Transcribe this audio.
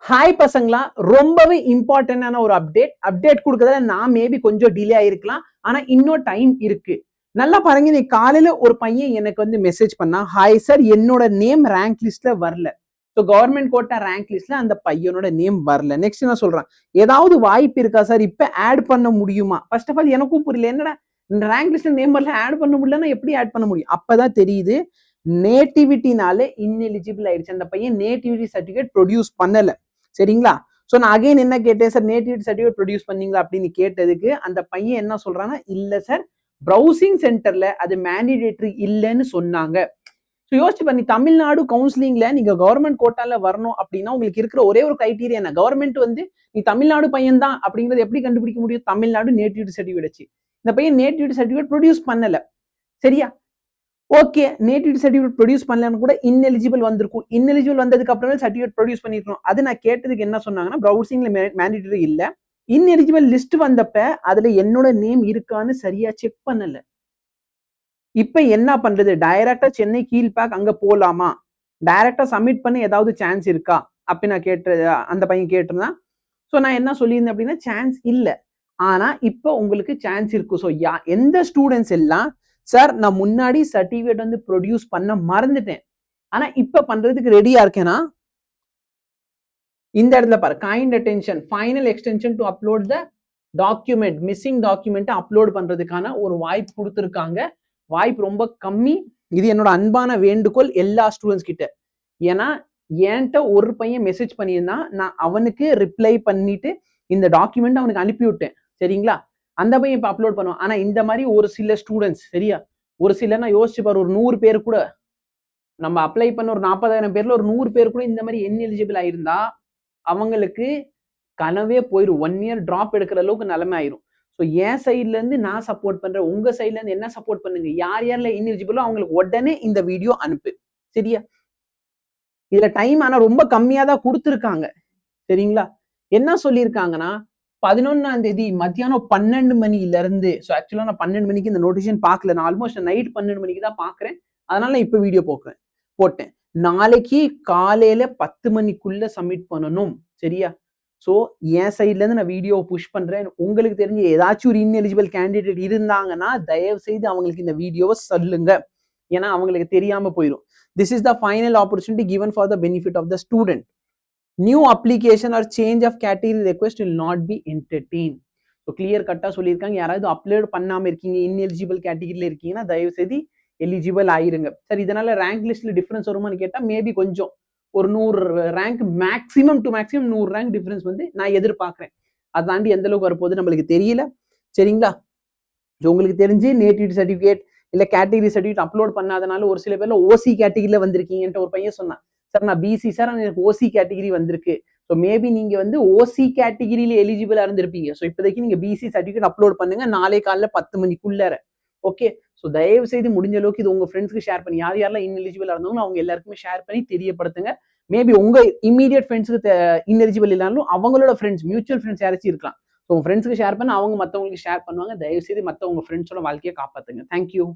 Hi பசங்களா, ரொம்பவே இம்பார்ட்டன்டான ஒரு அப்டேட் கொடுக்கறதுல நான் மேபி கொஞ்சம் டிலே ஆயிருக்கலாம். ஆனா இன்னும் டைம் இருக்கு. நல்லா பாருங்க, நீ காலையில ஒரு பையன் எனக்கு வந்து மெசேஜ் பண்ணா, ஹாய் சார், என்னோட நேம் ரேங்க் லிஸ்ட்ல வரல. ஸோ கவர்மெண்ட் கோட்டா ரேங்க் லிஸ்ட்ல அந்த பையனோட நேம் வரல. நெக்ஸ்ட் நான் சொல்றேன், ஏதாவது வாய்ப்பு இருக்கா சார், இப்ப ஆட் பண்ண முடியுமா? ஃபர்ஸ்ட் ஆஃப் ஆல் எனக்கும் புரியல, என்னடா இந்த ரேங்க் லிஸ்ட்ல நேம் வரல, ஆட் பண்ண முடியலன்னா எப்படி ஆட் பண்ண முடியும்? அப்பதான் தெரியுது, நேட்டிவிட்டினால இன்எலிஜிபிள் ஆயிடுச்சு. அந்த பையன் நேட்டிவிட்டி சர்டிபிகேட் ப்ரொடியூஸ் பண்ணல. சரிங்களா? ஸோ நான் அகைன் என்ன கேட்டேன், சார் நேட்டிவிட்டி சர்டிஃபிகேட் ப்ரொடியூஸ் பண்ணீங்களா அப்படின்னு கேட்டதுக்கு அந்த பையன் என்ன சொல்றான்னா, இல்ல சார், ப்ரௌசிங் சென்டர்ல அது மேண்டிடேட்டரி இல்லைன்னு சொன்னாங்க. ஸோ யோசிச்சு பண்ணி, தமிழ்நாடு கவுன்சிலிங்ல நீங்க கவர்மெண்ட் கோட்டால வரணும் அப்படின்னா உங்களுக்கு இருக்கிற ஒரே ஒரு கிரைட்டீரியா என்ன? கவர்மெண்ட் வந்து நீ தமிழ்நாடு பையன் தான் அப்படிங்கறது எப்படி கண்டுபிடிக்க முடியும்? தமிழ்நாடு நேட்டிவிட்டி சர்டிஃபிகேட் வச்சு. இந்த பையன் நேட்டிவிட்டி சர்டிஃபிகேட் ப்ரொடியூஸ் பண்ணல. சரியா? ஓகே, நேட்டிவிட்டி சர்டிஃபிகேட் ப்ரொடியூஸ் பண்ணலன்னு கூட இன்எலிஜிபிள் வந்திருக்கும். இன்எலிஜிபிள் வந்ததுக்கு அப்புறமே சர்டிஃபிகேட் ப்ரொடியூஸ் பண்ணிருக்கணும். அது நான் கேட்டதுக்கு என்ன சொன்னாங்கன்னா, ப்ரௌசிங்ல மேண்டிட்டரி இல்ல. இன்எலிஜிபிள் லிஸ்ட் வந்தப்ப அதுல என்னோட நேம் இருக்கான்னு சரியா செக் பண்ணல. இப்ப என்ன பண்றது? டைரக்டா சென்னை கீழ்பேக் அங்க போலாமா? டைரக்டா சப்மிட் பண்ண ஏதாவது சான்ஸ் இருக்கா அப்படி நான் அந்த பையன் கேட்டிருந்தான். ஸோ நான் என்ன சொல்லியிருந்தேன் அப்படின்னா, சான்ஸ் இல்ல. ஆனா இப்ப உங்களுக்கு சான்ஸ் இருக்கு. ஸோ எந்த ஸ்டூடெண்ட்ஸ் எல்லாம், சார் நான் முன்னாடி சர்டிஃபிகேட் வந்து ப்ரொடியூஸ் பண்ண மறந்துட்டேன், ஆனா இப்ப பண்றதுக்கு ரெடியா இருக்கேன்னா, இந்த இடத்துல பாரு, kind attention, final extension to upload the document, missing document upload பண்றதுக்கான ஒரு வாய்ப்பு கொடுத்துருக்காங்க. வாய்ப்பு ரொம்ப கம்மி. இது என்னோட அன்பான வேண்டுகோள் எல்லா ஸ்டூடெண்ட்ஸ் கிட்ட. ஏன்னா என்கிட்ட ஒரு பையன் மெசேஜ் பண்ணியிருந்தான், நான் அவனுக்கு ரிப்ளை பண்ணிட்டு இந்த டாக்குமெண்ட் அவனுக்கு அனுப்பி விட்டேன். சரிங்களா? அந்த பையன் இப்ப அப்லோட் பண்ணுவான். ஆனா இந்த மாதிரி ஒரு சில ஸ்டூடெண்ட்ஸ், சரியா, ஒரு சில நான் யோசிச்சு பாரு, ஒரு 100 பேர் கூட, நம்ம அப்ளை பண்ண ஒரு 40,000 பேர்ல ஒரு 100 பேர் கூட இந்த மாதிரி இன்எலிஜிபிள் ஆயிருந்தா அவங்களுக்கு கனவே போயிடும். 1 இயர் டிராப் எடுக்கிற அளவுக்கு நிலைமை ஆயிரும். ஸோ என் சைட்ல இருந்து நான் சப்போர்ட் பண்றேன், உங்க சைட்ல இருந்து என்ன சப்போர்ட் பண்ணுங்க. யார் யார்ல இன்எலிஜிபிளோ அவங்களுக்கு உடனே இந்த வீடியோ அனுப்பு. சரியா? இதுல டைம் ஆனா ரொம்ப கம்மியா தான் கொடுத்துருக்காங்க. சரிங்களா? என்ன சொல்லியிருக்காங்கன்னா, 11ஆம் தேதி மத்தியானம் 12 மணில இருந்து, ஸோ ஆக்சுவலா நான் 12 மணிக்கு இந்த நோட்டிஃபிகேஷன் பார்க்கல, நான் ஆல்மோஸ்ட் நைட் 12 மணிக்கு தான் பார்க்குறேன். அதனால நான் இப்ப வீடியோ போட்டேன். நாளைக்கு காலையில 10 மணிக்குள்ள சப்மிட் பண்ணணும். சரியா? ஸோ என் சைட்ல இருந்து நான் வீடியோ புஷ் பண்றேன். உங்களுக்கு தெரிஞ்ச ஏதாச்சும் ஒரு இன்எலிஜிபிள் கேண்டிடேட் இருந்தாங்கன்னா தயவு செய்து அவங்களுக்கு இந்த வீடியோவை சொல்லுங்க. ஏன்னா அவங்களுக்கு தெரியாம போயிடும். This is the final opportunity given for the benefit of the student. New application or change of category request will not be entertained. So clear கட்டா சொல்லியிருக்காங்க. யாராவது அப்லோட் பண்ணாம இருக்கீங்க, இன்எலிஜிபிள் கேட்டகரியில இருக்கீங்கன்னா தயவு செய்து எலிஜிபிள் ஆயிருங்க. சரி, இதனால ரேங்க் லிஸ்ட்ல டிஃபரன்ஸ் வருமானு கேட்டா மேபி கொஞ்சம் ஒரு 100 ரேங்க் மேக்ஸிமம் 100 ரேங்க் டிஃபரன்ஸ் வந்து நான் எதிர்பார்க்கிறேன். அதை தாண்டி எந்த அளவுக்கு வரப்போகுது நம்மளுக்கு தெரியல. சரிங்களா? உங்களுக்கு தெரிஞ்சு நேட்டிவிட்டி சர்டிஃபிகேட் இல்ல கேட்டகரி சர்டிஃபிகேட் அப்லோட் பண்ணாதனால ஒரு சில பேர்ல ஓசி கேட்டகரியில வந்திருக்கீங்கன்ட்டு ஒரு பையன் சொன்னான். சார் நான் பிசி சார், எனக்கு ஓசி கேட்டகரி வந்திருக்கு. ஸோ மேபி நீங்க வந்து ஓசி கேட்டகரியில எலிஜிபிளா இருந்திருப்பீங்க. ஸோ இப்போதைக்கு நீங்க பிசி சர்டிஃபிகேட் அப்லோட் பண்ணுங்க நாளை காலைல 10 மணிக்குள்ளார. ஓகே? ஸோ தயவு செய்து முடிஞ்ச அளவுக்கு இது உங்க ஃப்ரெண்ட்ஸ்க்கு ஷேர் பண்ணி, யார் யாரெல்லாம் இன்எலிஜிபிள் இருந்தாலும் அவங்க எல்லாருக்குமே ஷேர் பண்ணி தெரியப்படுத்துங்க. மேபி உங்க இமீடியட் ஃப்ரெண்ட்ஸுக்கு இன்எலிஜிபிள் இல்லைனாலும் அவங்களோட ஃப்ரெண்ட்ஸ், மியூச்சுவல் ஃப்ரெண்ட்ஸ் யாராச்சும் இருக்கலாம். ஸோ உங்க ஃப்ரெண்ட்ஸ்க்கு ஷேர் பண்ண அவங்க மற்றவங்களுக்கு ஷேர் பண்ணுவாங்க. தயவு செய்து மற்றவங்க ஃப்ரெண்ட்ஸோட வாழ்க்கையை காப்பாத்துங்க. தேங்க்யூ.